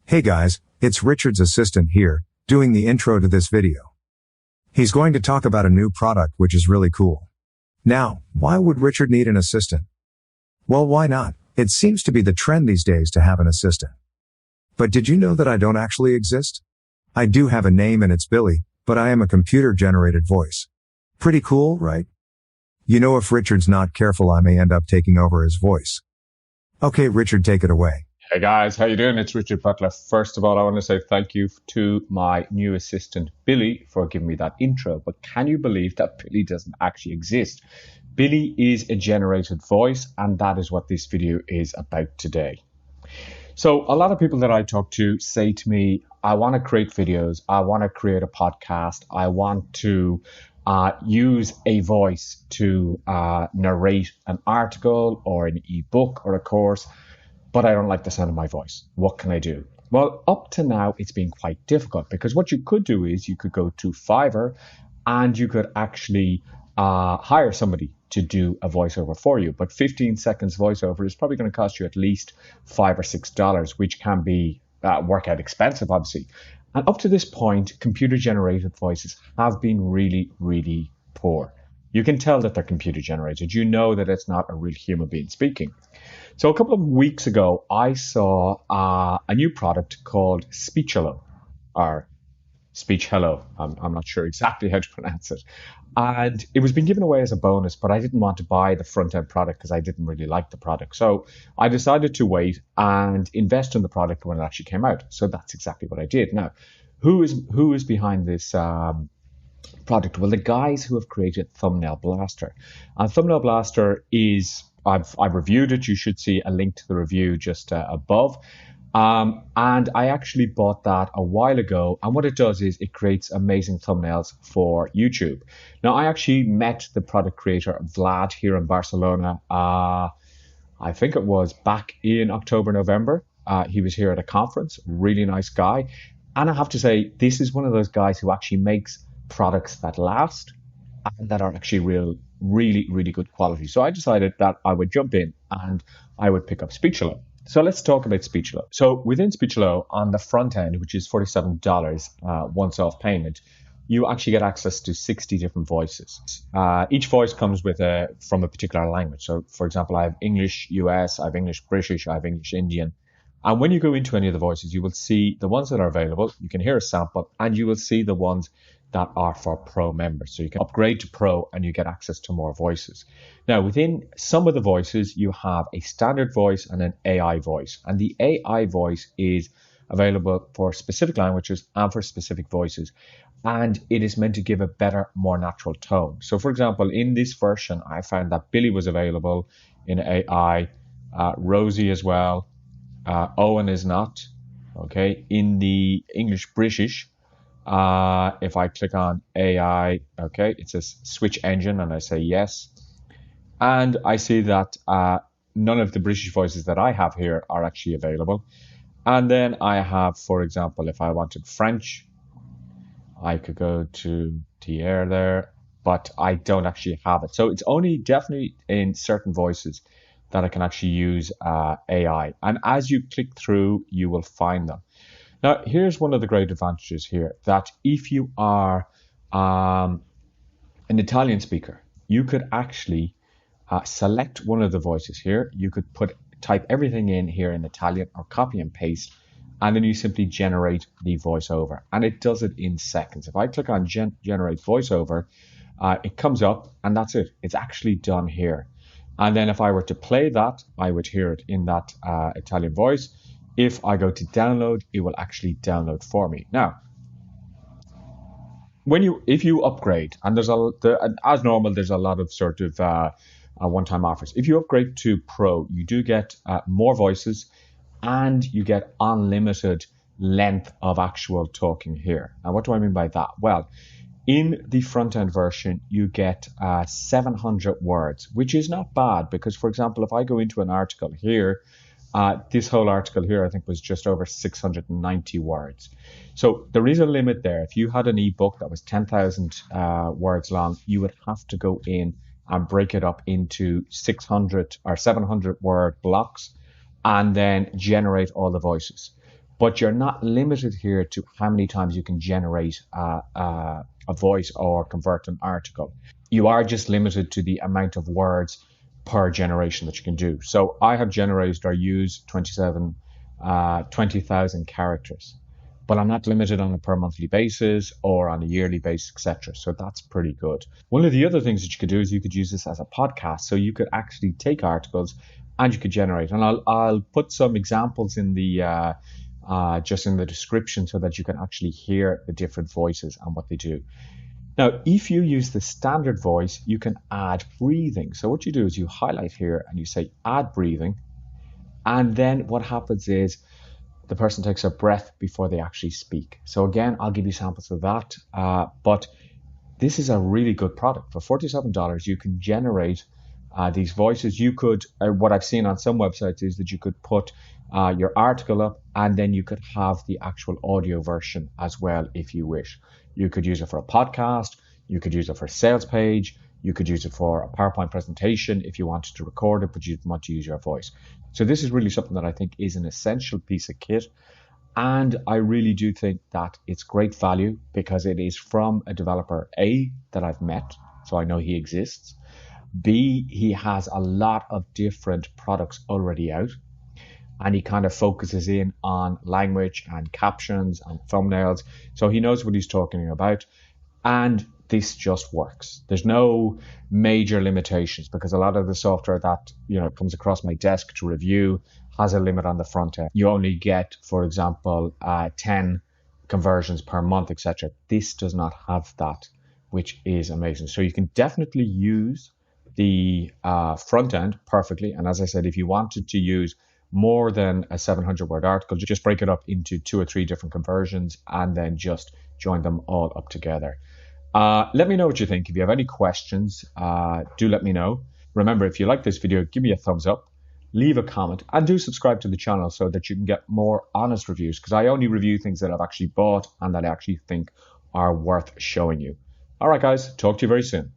Hey guys, it's Richard's assistant here, doing the intro to this video. He's going to talk about a new product which is really cool. Now, why would Richard need an assistant? Well, why not? It seems to be the trend these days to have an assistant. But did you know that I don't actually exist? I do have a name and it's Billy, but I am a computer-generated voice. Pretty cool, right? You know, if Richard's not careful, I may end up taking over his voice. Okay, Richard, take it away. Hey guys, how you doing? It's Richard Butler. First of all, I want to say thank you to my new assistant, Billy, for giving me that intro. But can you believe that Billy doesn't actually exist? Billy is a generated voice, and that is what this video is about today. So a lot of people that I talk to say to me, I want to create videos, I want to create a podcast, I want to use a voice to narrate an article or an ebook or a course, but I don't like the sound of my voice. What can I do? Well, up to now, it's been quite difficult because what you could do is you could go to Fiverr and you could actually hire somebody to do a voiceover for you. But 15 seconds voiceover is probably going to cost you at least $5 or $6, which can be work out expensive, obviously. And up to this point, computer-generated voices have been really, really poor. You can tell that they're computer-generated. You know that it's not a real human being speaking. So a couple of weeks ago, I saw a new product called Speechelo, or Speechelo. I'm not sure exactly how to pronounce it. And it was being given away as a bonus, but I didn't want to buy the front-end product because I didn't really like the product. So I decided to wait and invest in the product when it actually came out. So that's exactly what I did. Now, who is behind this product? Well, the guys who have created Thumbnailblaster. And Thumbnailblaster is, I've reviewed it. You should see a link to the review just above. And I actually bought that a while ago. And what it does is it creates amazing thumbnails for YouTube. Now, I actually met the product creator, Vlad, here in Barcelona. I think it was back in October, November. He was here at a conference, really nice guy. And I have to say, this is one of those guys who actually makes products that last and that are actually really, really good quality. So I decided that I would jump in and I would pick up Speechelo. So let's talk about Speechelo. So within Speechelo, on the front end, which is $47 once-off payment, you actually get access to 60 different voices. Each voice comes with from a particular language. So for example, I have English US, I have English British, I have English Indian. And when you go into any of the voices, you will see the ones that are available. You can hear a sample, and you will see the ones that are for Pro members. So you can upgrade to Pro and you get access to more voices. Now, within some of the voices, you have a standard voice and an AI voice. And the AI voice is available for specific languages and for specific voices. And it is meant to give a better, more natural tone. So for example, in this version, I found that Billy was available in AI, Rosie as well, Owen is not, okay, in the English British. If I click on AI, okay, it says switch engine and I say yes. And I see that none of the British voices that I have here are actually available. And then I have, for example, if I wanted French, I could go to Thier there, but I don't actually have it. So it's only definitely in certain voices that I can actually use AI. And as you click through, you will find them. Now, here's one of the great advantages here, that if you are an Italian speaker, you could actually select one of the voices here. You could type everything in here in Italian or copy and paste, and then you simply generate the voiceover. And it does it in seconds. If I click on generate voiceover, it comes up and that's it. It's actually done here. And then if I were to play that, I would hear it in that Italian voice. If I go to download, it will actually download for me. Now, if you upgrade, and as normal, there's a lot of sort of one-time offers. If you upgrade to Pro, you do get more voices, and you get unlimited length of actual talking here. Now, what do I mean by that? Well, in the front-end version, you get 700 words, which is not bad because, for example, if I go into an article here, this whole article here, I think, was just over 690 words. So there is a limit there. If you had an ebook that was 10,000 words long, you would have to go in and break it up into 600 or 700 word blocks and then generate all the voices. but you're not limited here to how many times you can generate a voice or convert an article. You are just limited to the amount of words per generation that you can do. So I have generated or used 20,000 characters, but I'm not limited on a per monthly basis or on a yearly basis, etc. So that's pretty good. One of the other things that you could do is you could use this as a podcast. So you could actually take articles and you could generate. And I'll put some examples in the just in the description so that you can actually hear the different voices and what they do. Now, if you use the standard voice, you can add breathing. So what you do is you highlight here and you say add breathing. And then what happens is the person takes a breath before they actually speak. So again, I'll give you samples of that. But this is a really good product. For $47, you can generate these voices. You could, what I've seen on some websites is that you could put your article up and then you could have the actual audio version as well if you wish. You could use it for a podcast. You could use it for a sales page. You could use it for a PowerPoint presentation if you wanted to record it, but you want to use your voice. So this is really something that I think is an essential piece of kit. And I really do think that it's great value because it is from a developer, A, that I've met, so I know he exists. B, he has a lot of different products already out. And he kind of focuses in on language and captions and thumbnails. So he knows what he's talking about. And this just works. There's no major limitations because a lot of the software that comes across my desk to review has a limit on the front end. You only get, for example, 10 conversions per month, etc. This does not have that, which is amazing. So you can definitely use the front end perfectly. And as I said, if you wanted to use more than a 700-word article, just break it up into 2 or 3 different conversions and then just join them all up together. Let me know what you think. If you have any questions, do let me know. Remember, if you like this video, give me a thumbs up, leave a comment, and do subscribe to the channel so that you can get more honest reviews, because I only review things that I've actually bought and that I actually think are worth showing you. All right, guys, talk to you very soon.